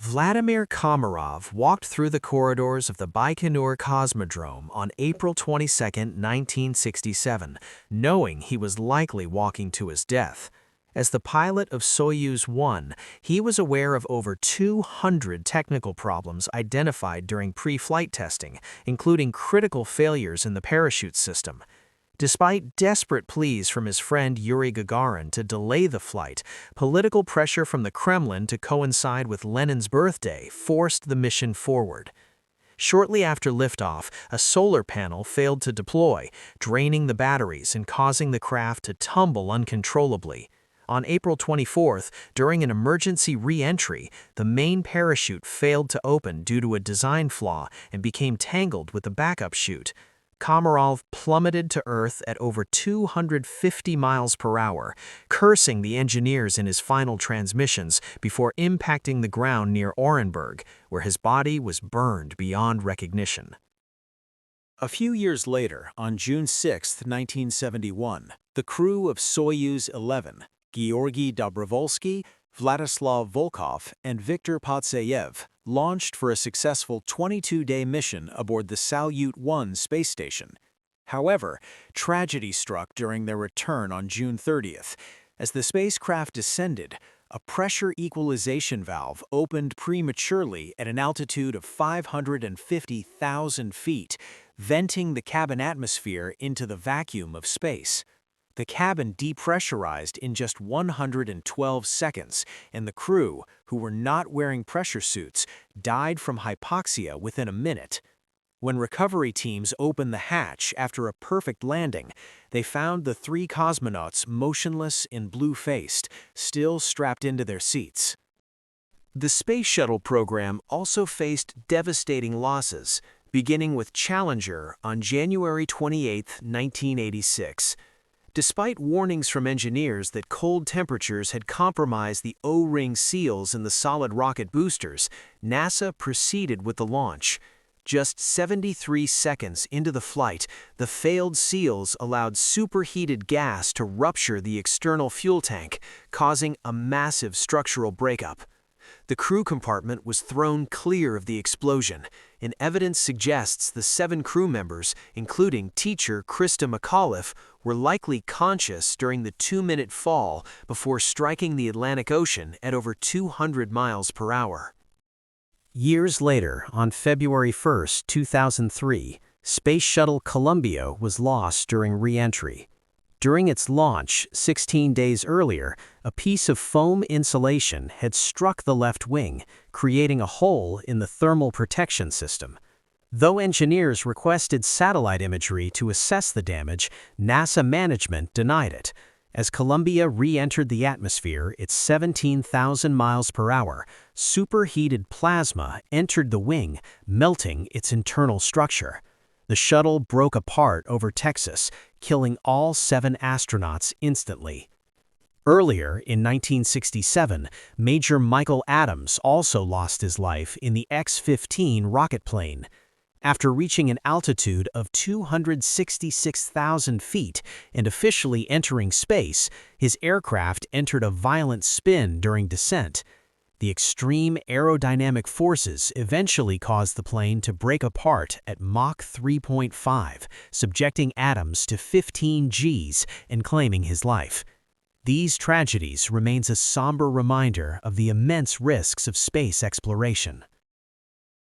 Vladimir Komarov walked through the corridors of the Baikonur Cosmodrome on April 22, 1967, knowing he was likely walking to his death. As the pilot of Soyuz 1, he was aware of over 200 technical problems identified during pre-flight testing, including critical failures in the parachute system. Despite desperate pleas from his friend Yuri Gagarin to delay the flight, political pressure from the Kremlin to coincide with Lenin's birthday forced the mission forward. Shortly after liftoff, a solar panel failed to deploy, draining the batteries and causing the craft to tumble uncontrollably. On April 24th, during an emergency re-entry, the main parachute failed to open due to a design flaw and became tangled with the backup chute. Komarov plummeted to Earth at over 250 miles per hour, cursing the engineers in his final transmissions before impacting the ground near Orenburg, where his body was burned beyond recognition. A few years later, on June 6, 1971, the crew of Soyuz 11, Georgy Dobrovolsky, Vladislav Volkov, and Viktor Patsayev, launched for a successful 22-day mission aboard the Salyut 1 space station. However, tragedy struck during their return on June 30th. As the spacecraft descended, a pressure equalization valve opened prematurely at an altitude of 550,000 feet, venting the cabin atmosphere into the vacuum of space. The cabin depressurized in just 112 seconds, and the crew, who were not wearing pressure suits, died from hypoxia within a minute. When recovery teams opened the hatch after a perfect landing, they found the three cosmonauts motionless and blue-faced, still strapped into their seats. The Space Shuttle program also faced devastating losses, beginning with Challenger on January 28, 1986. Despite warnings from engineers that cold temperatures had compromised the O-ring seals in the solid rocket boosters, NASA proceeded with the launch. Just 73 seconds into the flight, the failed seals allowed superheated gas to rupture the external fuel tank, causing a massive structural breakup. The crew compartment was thrown clear of the explosion, and evidence suggests the 7 crew members, including teacher Krista McAuliffe, were likely conscious during the 2-minute fall before striking the Atlantic Ocean at over 200 miles per hour. Years later, on February 1, 2003, Space Shuttle Columbia was lost during re-entry. During its launch, 16 days earlier, a piece of foam insulation had struck the left wing, creating a hole in the thermal protection system. Though engineers requested satellite imagery to assess the damage, NASA management denied it. As Columbia re-entered the atmosphere at 17,000 miles per hour, superheated plasma entered the wing, melting its internal structure. The shuttle broke apart over Texas, killing all 7 astronauts instantly. Earlier, in 1967, Major Michael Adams also lost his life in the X-15 rocket plane. After reaching an altitude of 266,000 feet and officially entering space, his aircraft entered a violent spin during descent. The extreme aerodynamic forces eventually caused the plane to break apart at Mach 3.5, subjecting Adams to 15 Gs and claiming his life. These tragedies remain a somber reminder of the immense risks of space exploration.